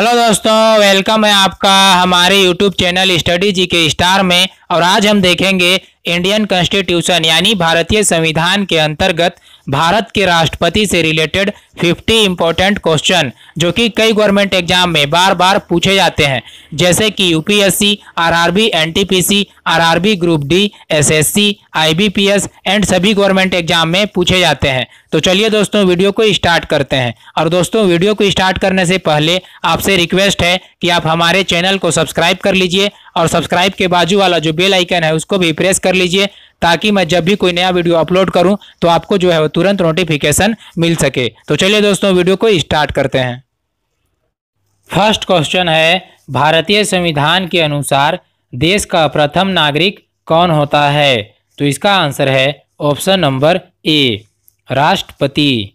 Hello दोस्तों, welcome है आपका हमारे यूट्यूब चैनल स्टडी जी के स्टार में। और आज हम देखेंगे इंडियन कॉन्स्टिट्यूशन यानी भारतीय संविधान के अंतर्गत भारत के राष्ट्रपति से रिलेटेड 50 इंपॉर्टेंट क्वेश्चन जो कि कई गवर्नमेंट एग्जाम में बार बार पूछे जाते हैं, जैसे कि UPSC, RRB, NTPC, RRB group D, SSC, IBPS and सभी गवर्नमेंट एग्जाम में पूछे जाते हैं। तो चलिए दोस्तों वीडियो को स्टार्ट करते हैं। और दोस्तों वीडियो को स्टार्ट करने से पहले आपसे रिक्वेस्ट है कि आप हमारे चैनल को सब्सक्राइब कर लीजिए और सब्सक्राइब के बाजू वाला जो बेल आइकन है उसको भी प्रेस कर लीजिए, ताकि मैं जब भी कोई नया वीडियो अपलोड करूं तो आपको जो है वो तुरंत नोटिफिकेशन मिल सके। तो चलिए दोस्तों वीडियो को स्टार्ट करते हैं। फर्स्ट क्वेश्चन है, भारतीय संविधान के अनुसार देश का प्रथम नागरिक कौन होता है? तो इसका आंसर है ऑप्शन नंबर ए, राष्ट्रपति।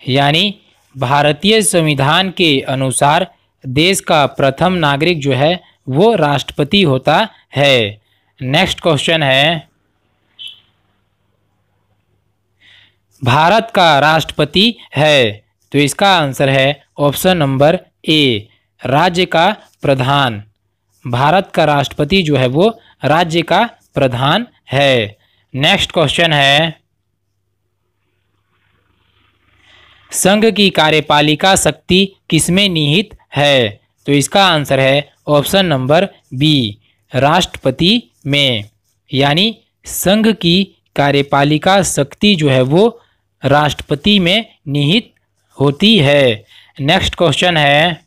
यानी भारतीय संविधान के अनुसार देश का प्रथम नागरिक जो है वो राष्ट्रपति होता है। नेक्स्ट क्वेश्चन है, भारत का राष्ट्रपति है? तो इसका आंसर है ऑप्शन नंबर ए, राज्य का प्रधान। भारत का राष्ट्रपति जो है वो राज्य का प्रधान है। नेक्स्ट क्वेश्चन है, संघ की कार्यपालिका शक्ति किसमें निहित है? तो इसका आंसर है ऑप्शन नंबर बी, राष्ट्रपति में। यानी संघ की कार्यपालिका शक्ति जो है वो राष्ट्रपति में निहित होती है। नेक्स्ट क्वेश्चन है,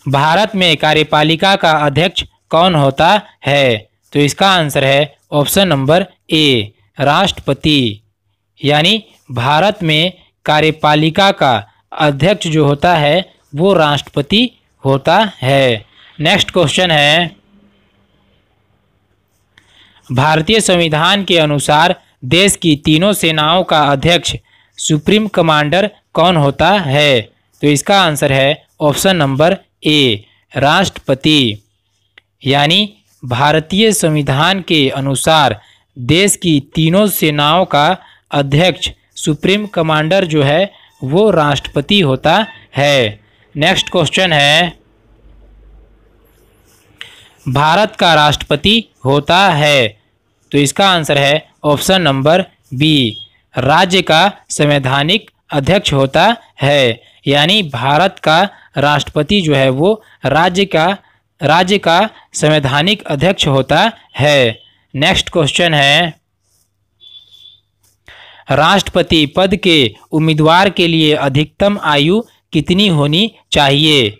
भारत में कार्यपालिका का अध्यक्ष कौन होता है? तो इसका आंसर है ऑप्शन नंबर ए, राष्ट्रपति। यानी भारत में कार्यपालिका का अध्यक्ष जो होता है वो राष्ट्रपति होता है। नेक्स्ट क्वेश्चन है, भारतीय संविधान के अनुसार देश की तीनों सेनाओं का अध्यक्ष सुप्रीम कमांडर कौन होता है? तो इसका आंसर है ऑप्शन नंबर ए, राष्ट्रपति। यानी भारतीय संविधान के अनुसार देश की तीनों सेनाओं का अध्यक्ष सुप्रीम कमांडर जो है वो राष्ट्रपति होता है। नेक्स्ट क्वेश्चन है, भारत का राष्ट्रपति होता है? तो इसका आंसर है ऑप्शन नंबर बी, राज्य का संवैधानिक अध्यक्ष होता है। यानी भारत का राष्ट्रपति जो है वो राज्य का संवैधानिक अध्यक्ष होता है। नेक्स्ट क्वेश्चन है, राष्ट्रपति पद के उम्मीदवार के लिए अधिकतम आयु कितनी होनी चाहिए?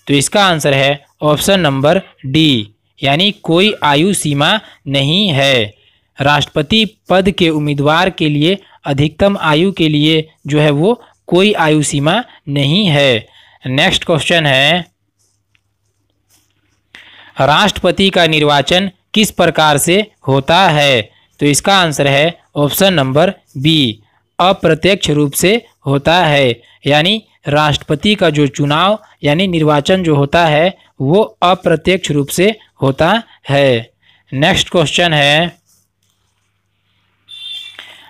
तो इसका आंसर है ऑप्शन नंबर डी, यानी कोई आयु सीमा नहीं है। राष्ट्रपति पद के उम्मीदवार के लिए अधिकतम आयु के लिए जो है वो कोई आयु सीमा नहीं है। नेक्स्ट क्वेश्चन है, राष्ट्रपति का निर्वाचन किस प्रकार से होता है? तो इसका आंसर है ऑप्शन नंबर बी, अप्रत्यक्ष रूप से होता है। यानी राष्ट्रपति का जो चुनाव यानी निर्वाचन जो होता है वो अप्रत्यक्ष रूप से होता है। नेक्स्ट क्वेश्चन है,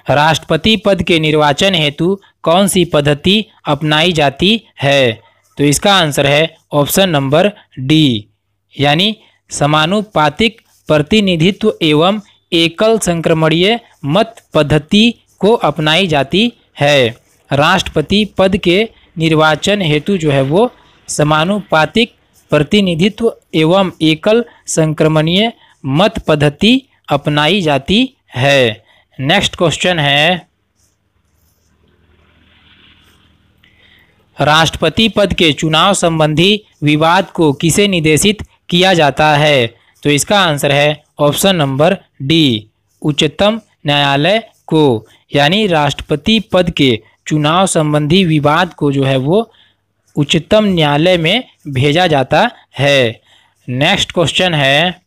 राष्ट्रपति पद के निर्वाचन हेतु कौन सी पद्धति अपनाई जाती है? तो इसका आंसर है ऑप्शन नंबर डी, यानी समानुपातिक प्रतिनिधित्व एवं एकल संक्रमणीय मत पद्धति को अपनाई जाती है। राष्ट्रपति पद के निर्वाचन हेतु जो है वो समानुपातिक प्रतिनिधित्व एवं एकल संक्रमणीय मत पद्धति अपनाई जाती है। नेक्स्ट क्वेश्चन है, राष्ट्रपति पद के चुनाव संबंधी विवाद को किसे निर्देशित किया जाता है? तो इसका आंसर है ऑप्शन नंबर डी, उच्चतम न्यायालय को। यानी राष्ट्रपति पद के चुनाव संबंधी विवाद को जो है वो उच्चतम न्यायालय में भेजा जाता है। नेक्स्ट क्वेश्चन है,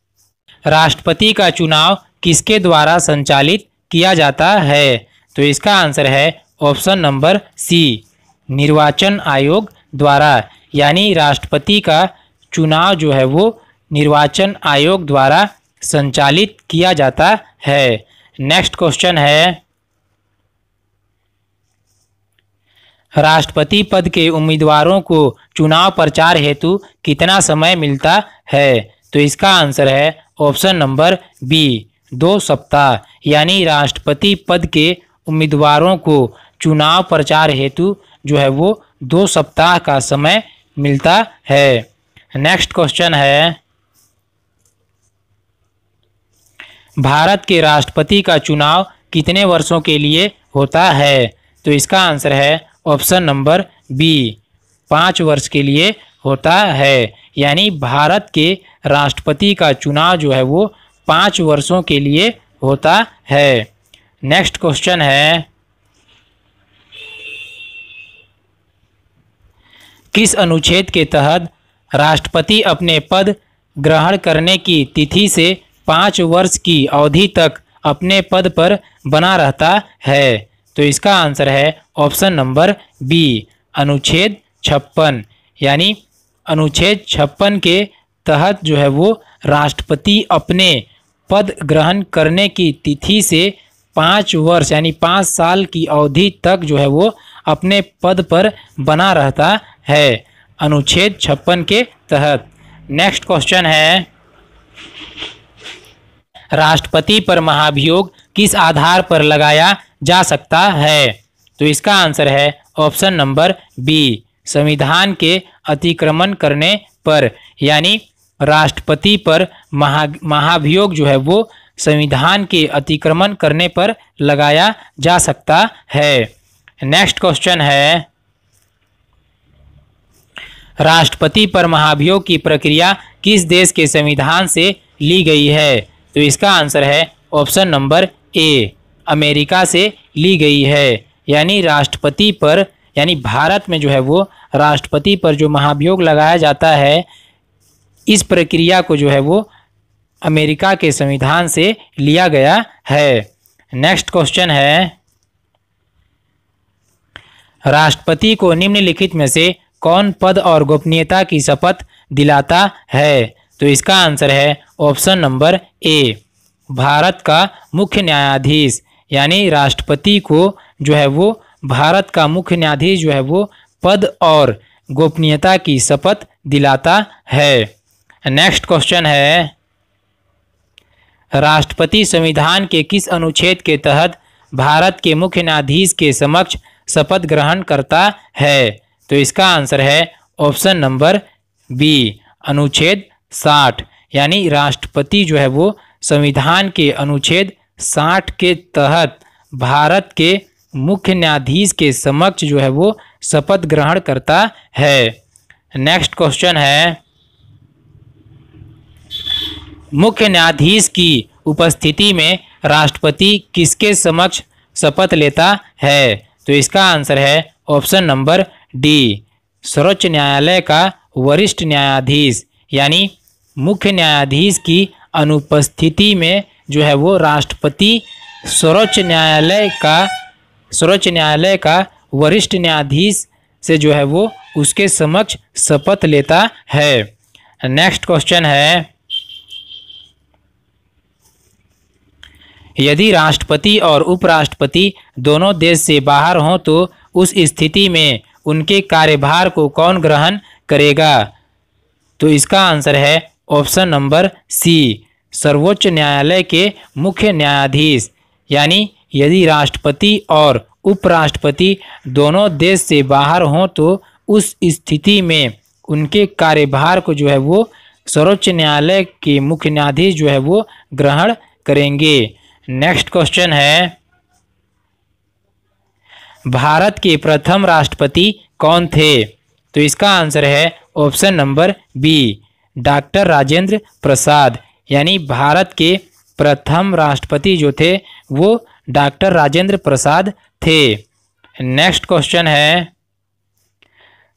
राष्ट्रपति का चुनाव किसके द्वारा संचालित किया जाता है? तो इसका आंसर है ऑप्शन नंबर सी, निर्वाचन आयोग द्वारा। यानी राष्ट्रपति का चुनाव जो है वो निर्वाचन आयोग द्वारा संचालित किया जाता है। नेक्स्ट क्वेश्चन है, राष्ट्रपति पद के उम्मीदवारों को चुनाव प्रचार हेतु कितना समय मिलता है? तो इसका आंसर है ऑप्शन नंबर बी, 2 सप्ताह। यानी राष्ट्रपति पद के उम्मीदवारों को चुनाव प्रचार हेतु जो है वो 2 सप्ताह का समय मिलता है। नेक्स्ट क्वेश्चन है, भारत के राष्ट्रपति का चुनाव कितने वर्षों के लिए होता है? तो इसका आंसर है ऑप्शन नंबर बी, 5 वर्ष के लिए होता है। यानी भारत के राष्ट्रपति का चुनाव जो है वो 5 वर्षों के लिए होता है। नेक्स्ट क्वेश्चन है, किस अनुच्छेद के तहत राष्ट्रपति अपने पद ग्रहण करने की तिथि से 5 वर्ष की अवधि तक अपने पद पर बना रहता है? तो इसका आंसर है ऑप्शन नंबर बी, अनुच्छेद 56। यानी अनुच्छेद 56 के तहत जो है वो राष्ट्रपति अपने पद ग्रहण करने की तिथि से 5 वर्ष यानी 5 साल की अवधि तक जो है वो अपने पद पर बना रहता है, अनुच्छेद 56 के तहत। नेक्स्ट क्वेश्चन है, राष्ट्रपति पर महाभियोग किस आधार पर लगाया जा सकता है? तो इसका आंसर है ऑप्शन नंबर बी, संविधान के अतिक्रमण करने पर। यानी राष्ट्रपति पर महाभियोग जो है वो संविधान के अतिक्रमण करने पर लगाया जा सकता है। नेक्स्ट क्वेश्चन है, राष्ट्रपति पर महाभियोग की प्रक्रिया किस देश के संविधान से ली गई है? तो इसका आंसर है ऑप्शन नंबर ए, अमेरिका से ली गई है। यानी राष्ट्रपति पर यानी भारत में जो है वो राष्ट्रपति पर जो महाभियोग लगाया जाता है, इस प्रक्रिया को जो है वो अमेरिका के संविधान से लिया गया है। नेक्स्ट क्वेश्चन है, राष्ट्रपति को निम्नलिखित में से कौन पद और गोपनीयता की शपथ दिलाता है? तो इसका आंसर है ऑप्शन नंबर ए, भारत का मुख्य न्यायाधीश। यानी राष्ट्रपति को जो है वो भारत का मुख्य न्यायाधीश जो है वो पद और गोपनीयता की शपथ दिलाता है। नेक्स्ट क्वेश्चन है, राष्ट्रपति संविधान के किस अनुच्छेद के तहत भारत के मुख्य न्यायाधीश के समक्ष शपथ ग्रहण करता है? तो इसका आंसर है ऑप्शन नंबर बी, अनुच्छेद 60। यानी राष्ट्रपति जो है वो संविधान के अनुच्छेद 60 के तहत भारत के मुख्य न्यायाधीश के समक्ष जो है वो शपथ ग्रहण करता है। नेक्स्ट क्वेश्चन है, मुख्य न्यायाधीश की उपस्थिति में राष्ट्रपति किसके समक्ष शपथ लेता है? तो इसका आंसर है ऑप्शन नंबर डी, सर्वोच्च न्यायालय का वरिष्ठ न्यायाधीश। यानी मुख्य न्यायाधीश की अनुपस्थिति में जो है वो राष्ट्रपति सर्वोच्च न्यायालय का वरिष्ठ न्यायाधीश से जो है वो उसके समक्ष शपथ लेता है। नेक्स्ट क्वेश्चन है, यदि राष्ट्रपति और उपराष्ट्रपति दोनों देश से बाहर हों तो उस स्थिति में उनके कार्यभार को कौन ग्रहण करेगा? तो इसका आंसर है ऑप्शन नंबर सी, सर्वोच्च न्यायालय के मुख्य न्यायाधीश। यानी यदि राष्ट्रपति और उपराष्ट्रपति दोनों देश से बाहर हों तो उस स्थिति में उनके कार्यभार को जो है वो सर्वोच्च न्यायालय के मुख्य न्यायाधीश जो है वो ग्रहण करेंगे। नेक्स्ट क्वेश्चन है, भारत के प्रथम राष्ट्रपति कौन थे? तो इसका आंसर है option number B, doctor Rajendra Prasad. यानी भारत के प्रथम राष्ट्रपति जो थे वो डॉक्टर राजेंद्र प्रसाद थे। नेक्स्ट क्वेश्चन है,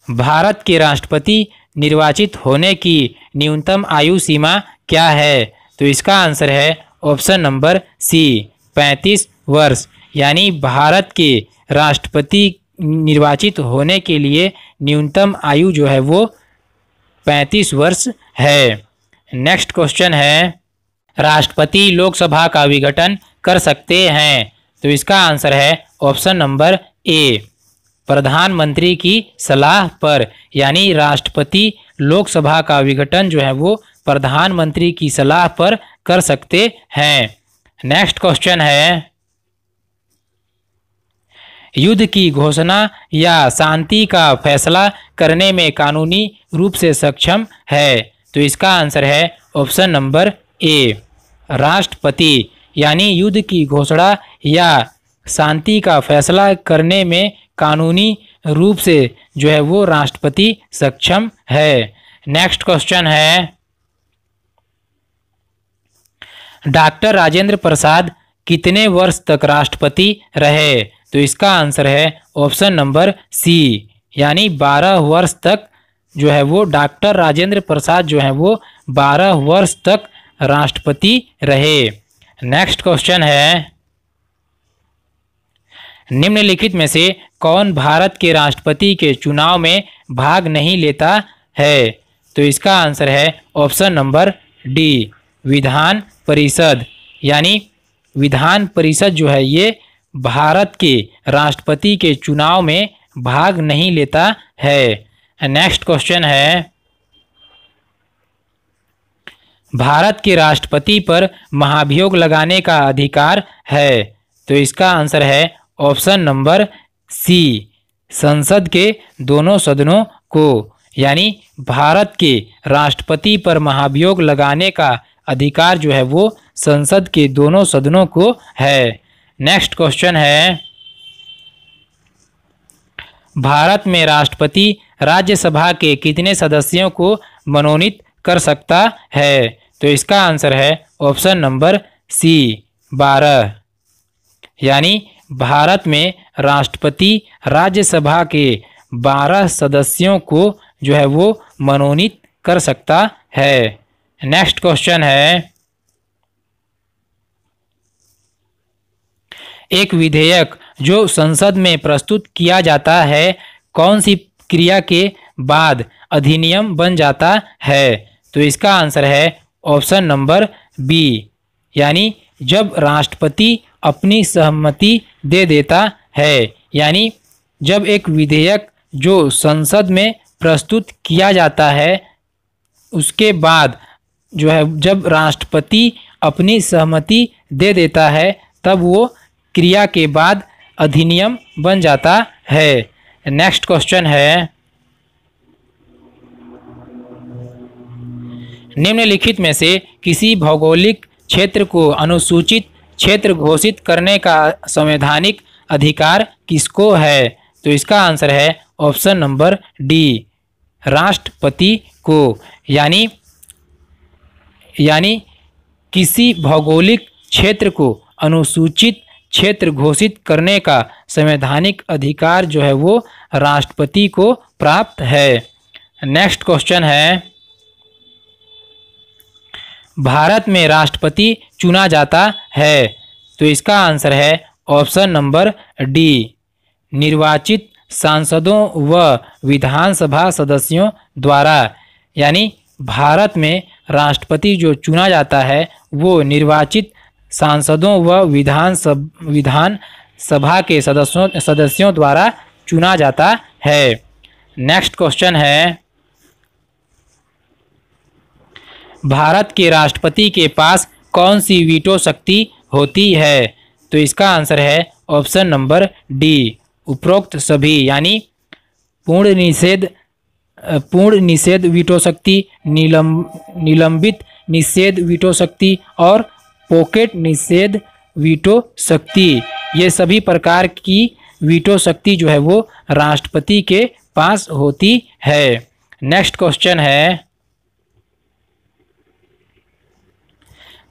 भारत के राष्ट्रपति निर्वाचित होने की न्यूनतम आयु सीमा क्या है? तो इसका आंसर है ऑप्शन नंबर सी, 35 वर्ष। यानी भारत के राष्ट्रपति निर्वाचित होने के लिए न्यूनतम आयु जो है वो 35 वर्ष है। नेक्स्ट क्वेश्चन है, राष्ट्रपति लोकसभा का विघटन कर सकते हैं? तो इसका आंसर है ऑप्शन नंबर ए, प्रधानमंत्री की सलाह पर, यानी राष्ट्रपति लोकसभा का विघटन जो है वो प्रधानमंत्री की सलाह पर कर सकते हैं। नेक्स्ट क्वेश्चन है, युद्ध की घोषणा या शांति का फैसला करने में कानूनी रूप से सक्षम है? तो इसका आंसर है ऑप्शन नंबर ए, राष्ट्रपति। यानी युद्ध की घोषणा या शांति का फैसला करने में कानूनी रूप से जो है वो राष्ट्रपति सक्षम है। नेक्स्ट क्वेश्चन है, डॉक्टर राजेंद्र प्रसाद कितने वर्ष तक राष्ट्रपति रहे? तो इसका आंसर है ऑप्शन नंबर सी, यानी 12 वर्ष तक जो है वो डॉक्टर राजेंद्र प्रसाद जो है वो 12 वर्ष तक राष्ट्रपति रहे। नेक्स्ट क्वेश्चन है, निम्नलिखित में से कौन भारत के राष्ट्रपति के चुनाव में भाग नहीं लेता है? तो इसका आंसर है option number D, Vidhan Parishad. यानी विधान परिषद जो है ये भारत के राष्ट्रपति के चुनाव में भाग नहीं लेता है। नेक्स्ट क्वेश्चन है, भारत के राष्ट्रपति पर महाभियोग लगाने का अधिकार है? तो इसका आंसर है ऑप्शन नंबर सी, संसद के दोनों सदनों को। यानी भारत के राष्ट्रपति पर महाभियोग लगाने का अधिकार जो है वो संसद के दोनों सदनों को है। नेक्स्ट क्वेश्चन है, भारत में राष्ट्रपति राज्यसभा के कितने सदस्यों को मनोनीत कर सकता है? तो इसका आंसर है ऑप्शन नंबर सी, 12। यानी भारत में राष्ट्रपति राज्यसभा के 12 सदस्यों को जो है वो मनोनीत कर सकता है। नेक्स्ट क्वेश्चन है, एक विधेयक जो संसद में प्रस्तुत किया जाता है कौन सी क्रिया के बाद अधिनियम बन जाता है? तो इसका आंसर है ऑप्शन नंबर बी, यानी जब राष्ट्रपति अपनी सहमति दे देता है। यानी जब एक विधेयक जो संसद में प्रस्तुत किया जाता है उसके बाद जो है जब राष्ट्रपति अपनी सहमति दे देता है तब वो क्रिया के बाद अधिनियम बन जाता है। नेक्स्ट क्वेश्चन है, निम्नलिखित में से किसी भौगोलिक क्षेत्र को अनुसूचित क्षेत्र घोषित करने का संवैधानिक अधिकार किसको है? तो इसका आंसर है ऑप्शन नंबर डी, राष्ट्रपति को। यानी किसी भौगोलिक क्षेत्र को अनुसूचित क्षेत्र घोषित करने का संवैधानिक अधिकार जो है वो राष्ट्रपति को प्राप्त है। नेक्स्ट क्वेश्चन है, भारत में राष्ट्रपति चुना जाता है? तो इसका आंसर है ऑप्शन नंबर डी, निर्वाचित सांसदों व विधानसभा सदस्यों द्वारा। यानी भारत में राष्ट्रपति जो चुना जाता है वो निर्वाचित सांसदों व विधान सभा के सदस्यों द्वारा चुना जाता है। नेक्स्ट क्वेश्चन है, भारत के राष्ट्रपति के पास कौन सी वीटो शक्ति होती है? तो इसका आंसर है ऑप्शन नंबर डी, उपरोक्त सभी। यानी पूर्ण निषेध वीटो शक्ति, निलंबित निषेध वीटो शक्ति और पॉकेट निषेध वीटो शक्ति, ये सभी प्रकार की वीटो शक्ति जो है वो राष्ट्रपति के पास होती है। नेक्स्ट क्वेश्चन है,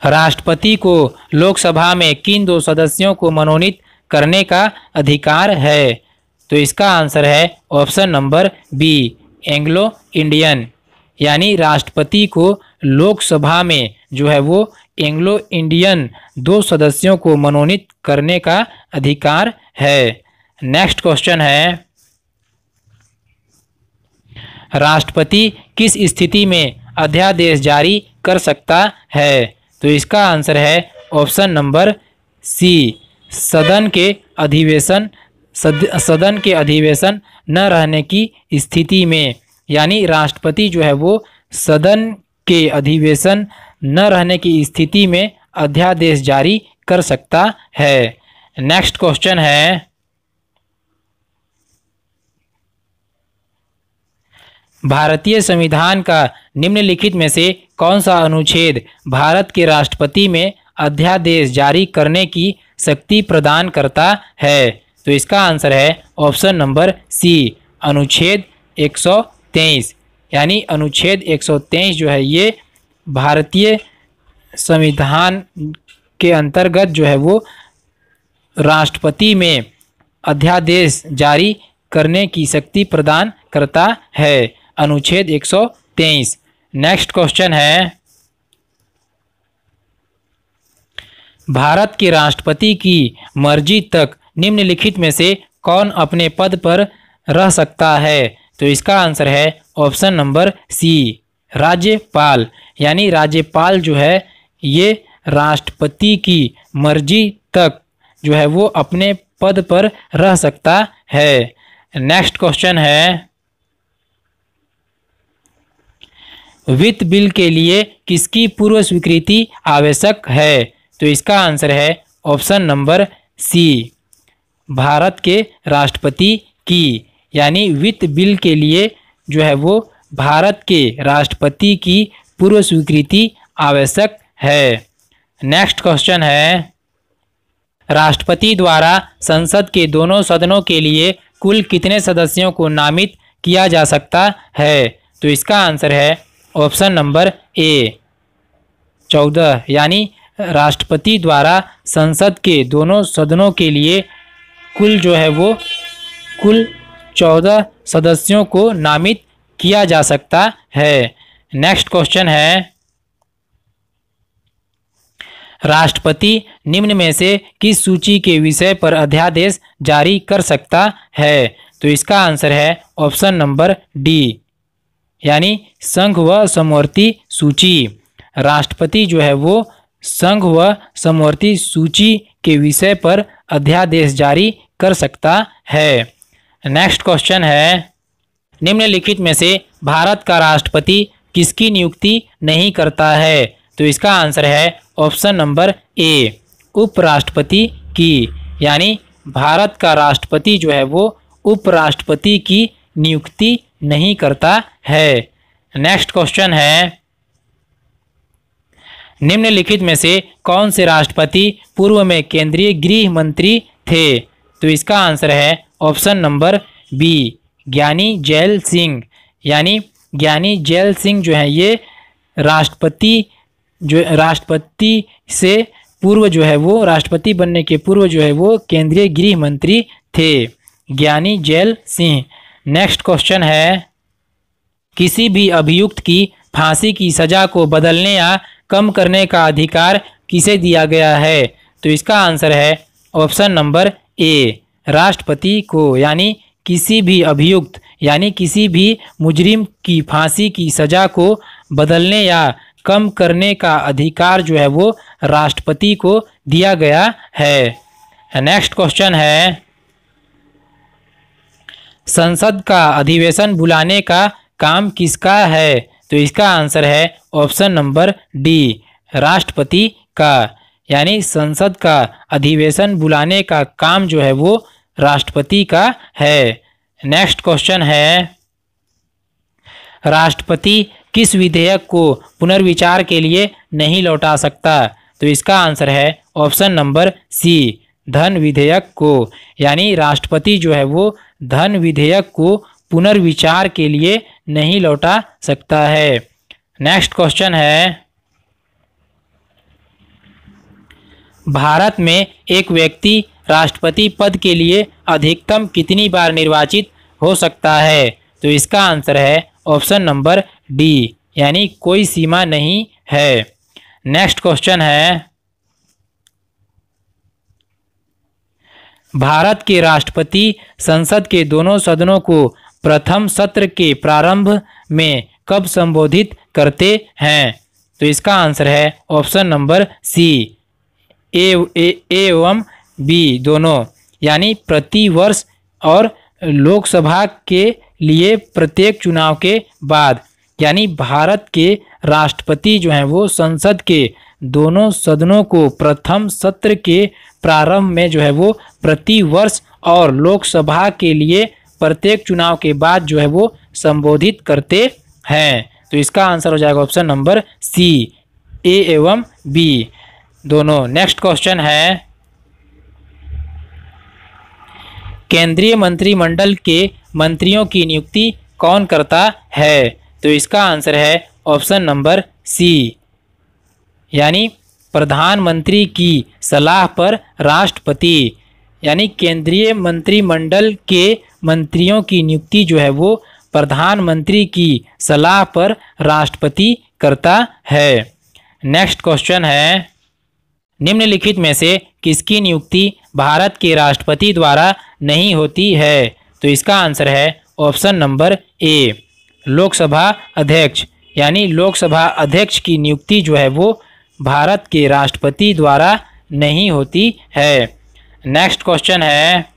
राष्ट्रपति को लोकसभा में किन 2 सदस्यों को मनोनीत करने का अधिकार है? तो इसका आंसर है option number B, Anglo Indian. यानी राष्ट्रपति को लोकसभा में जो है वो एंग्लो इंडियन 2 सदस्यों को मनोनीत करने का अधिकार है। नेक्स्ट क्वेश्चन है, राष्ट्रपति किस स्थिति में अध्यादेश जारी कर सकता है? तो इसका आंसर है ऑप्शन नंबर सी, सदन के अधिवेशन सदन के अधिवेशन न रहने की स्थिति में, यानी राष्ट्रपति जो है वो सदन के अधिवेशन न रहने की स्थिति में अध्यादेश जारी कर सकता है। नेक्स्ट क्वेश्चन है, भारतीय संविधान का निम्नलिखित में से कौन सा अनुच्छेद भारत के राष्ट्रपति में अध्यादेश जारी करने की शक्ति प्रदान करता है? तो इसका आंसर है ऑप्शन नंबर सी, अनुच्छेद 123। यानी अनुच्छेद 123 जो है ये भारतीय संविधान के अंतर्गत जो है वो राष्ट्रपति में अध्यादेश जारी करने की शक्ति प्रदान करता है, अनुच्छेद 123। नेक्स्ट क्वेश्चन है, भारत के राष्ट्रपति की मर्जी तक निम्नलिखित में से कौन अपने पद पर रह सकता है? तो इसका आंसर है ऑप्शन नंबर सी, राज्यपाल। यानी राज्यपाल जो है ये राष्ट्रपति की मर्जी तक जो है वो अपने पद पर रह सकता है। नेक्स्ट क्वेश्चन है, वित्त बिल के लिए किसकी पूर्व स्वीकृति आवश्यक है? तो इसका आंसर है ऑप्शन नंबर सी, भारत के राष्ट्रपति की। यानी वित्त बिल के लिए जो है वो भारत के राष्ट्रपति की पूर्व स्वीकृति आवश्यक है। नेक्स्ट क्वेश्चन है, राष्ट्रपति द्वारा संसद के दोनों सदनों के लिए कुल कितने सदस्यों को नामित किया जा सकता है? तो इसका आंसर है ऑप्शन नंबर ए, 14। यानी राष्ट्रपति द्वारा संसद के दोनों सदनों के लिए कुल जो है वो कुल 14 सदस्यों को नामित किया जा सकता है। नेक्स्ट क्वेश्चन है, राष्ट्रपति निम्न में से किस सूची के विषय पर अध्यादेश जारी कर सकता है? तो इसका आंसर है ऑप्शन नंबर डी, यानी संघ व समवर्ती सूची। राष्ट्रपति जो है वो संघ व समवर्ती सूची के विषय पर अध्यादेश जारी कर सकता है। नेक्स्ट क्वेश्चन है, निम्नलिखित में से भारत का राष्ट्रपति किसकी नियुक्ति नहीं करता है? तो इसका आंसर है ऑप्शन नंबर ए, उपराष्ट्रपति की। यानी भारत का राष्ट्रपति जो है वो उपराष्ट्रपति की नियुक्ति नहीं करता है। नेक्स्ट क्वेश्चन है, निम्नलिखित में से कौन से राष्ट्रपति पूर्व में केंद्रीय गृह मंत्री थे? तो इसका आंसर है ऑप्शन नंबर बी, ज्ञानी जैल सिंह। यानी ज्ञानी जैल सिंह जो है ये राष्ट्रपति से पूर्व जो है वो राष्ट्रपति बनने के पूर्व जो है वो केंद्रीय गृह मंत्री थे, ज्ञानी जैल सिंह। नेक्स्ट क्वेश्चन है, किसी भी अभियुक्त की फांसी की सजा को बदलने या कम करने का अधिकार किसे दिया गया है? तो इसका आंसर है ऑप्शन नंबर ए, राष्ट्रपति को। यानी किसी भी अभियुक्त यानी किसी भी मुजरिम की फांसी की सजा को बदलने या कम करने का अधिकार जो है वो राष्ट्रपति को दिया गया है। नेक्स्ट क्वेश्चन है, संसद का अधिवेशन बुलाने का काम किसका है? तो इसका आंसर है ऑप्शन नंबर डी, राष्ट्रपति का। यानी संसद का अधिवेशन बुलाने का काम जो है वो राष्ट्रपति का है। नेक्स्ट क्वेश्चन है, राष्ट्रपति किस विधेयक को पुनर्विचार के लिए नहीं लौटा सकता? तो इसका आंसर है ऑप्शन नंबर सी, धन विधेयक को। यानी राष्ट्रपति जो है वो धन विधेयक को पुनर्विचार के लिए नहीं लौटा सकता है। नेक्स्ट क्वेश्चन है, भारत में एक व्यक्ति राष्ट्रपति पद के लिए अधिकतम कितनी बार निर्वाचित हो सकता है? तो इसका आंसर है ऑप्शन नंबर डी, यानी कोई सीमा नहीं है। नेक्स्ट क्वेश्चन है, भारत के राष्ट्रपति संसद के दोनों सदनों को प्रथम सत्र के प्रारंभ में कब संबोधित करते हैं? तो इसका आंसर है ऑप्शन नंबर सी, ए एवं बी दोनों। यानी प्रति वर्ष और लोकसभा के लिए प्रत्येक चुनाव के बाद। यानी भारत के राष्ट्रपति जो हैं वो संसद के दोनों सदनों को प्रथम सत्र के प्रारंभ में जो है वो प्रति वर्ष और लोकसभा के लिए प्रत्येक चुनाव के बाद जो है वो संबोधित करते हैं। तो इसका आंसर हो जाएगा ऑप्शन नंबर सी, ए एवं बी दोनों। नेक्स्ट क्वेश्चन है, केंद्रीय मंत्रिमंडल के मंत्रियों की नियुक्ति कौन करता है? तो इसका आंसर है ऑप्शन नंबर सी, यानी प्रधानमंत्री की सलाह पर राष्ट्रपति। यानी केंद्रीय मंत्रिमंडल के मंत्रियों की नियुक्ति जो है वो प्रधानमंत्री की सलाह पर राष्ट्रपति करता है। नेक्स्ट क्वेश्चन है, निम्नलिखित में से किसकी नियुक्ति भारत के राष्ट्रपति द्वारा नहीं होती है? तो इसका आंसर है ऑप्शन नंबर ए, लोकसभा अध्यक्ष। यानी लोकसभा अध्यक्ष की नियुक्ति जो है वो भारत के राष्ट्रपति द्वारा नहीं होती है। नेक्स्ट क्वेश्चन है,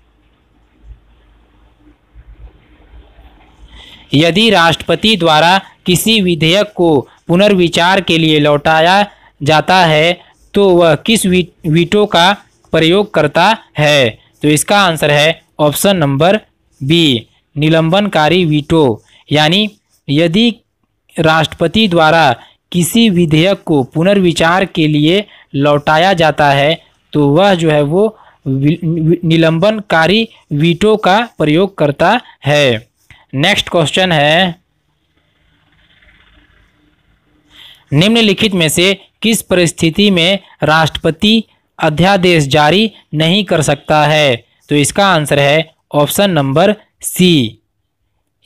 यदि राष्ट्रपति द्वारा किसी विधेयक को पुनर्विचार के लिए लौटाया जाता है तो वह किस वीटो का प्रयोग करता है? तो इसका आंसर है ऑप्शन नंबर बी, निलंबनकारी वीटो। यानी यदि राष्ट्रपति द्वारा किसी विधेयक को पुनर्विचार के लिए लौटाया जाता है तो वह जो है वो निलंबनकारी वीटो का प्रयोग करता है। नेक्स्ट क्वेश्चन है, निम्नलिखित में से किस परिस्थिति में राष्ट्रपति अध्यादेश जारी नहीं कर सकता है? तो इसका आंसर है ऑप्शन नंबर सी,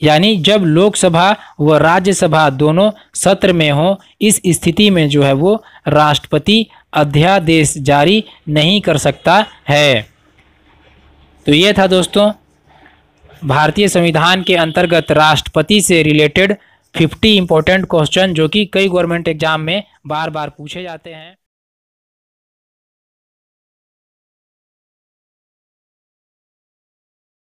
यानी जब लोकसभा व राज्यसभा दोनों सत्र में हो, इस स्थिति में जो है वो राष्ट्रपति अध्यादेश जारी नहीं कर सकता है। तो ये था दोस्तों भारतीय संविधान के अंतर्गत राष्ट्रपति से रिलेटेड 50 इंपॉर्टेंट क्वेश्चन जो कि कई गवर्नमेंट एग्जाम में बार बार पूछे जाते हैं।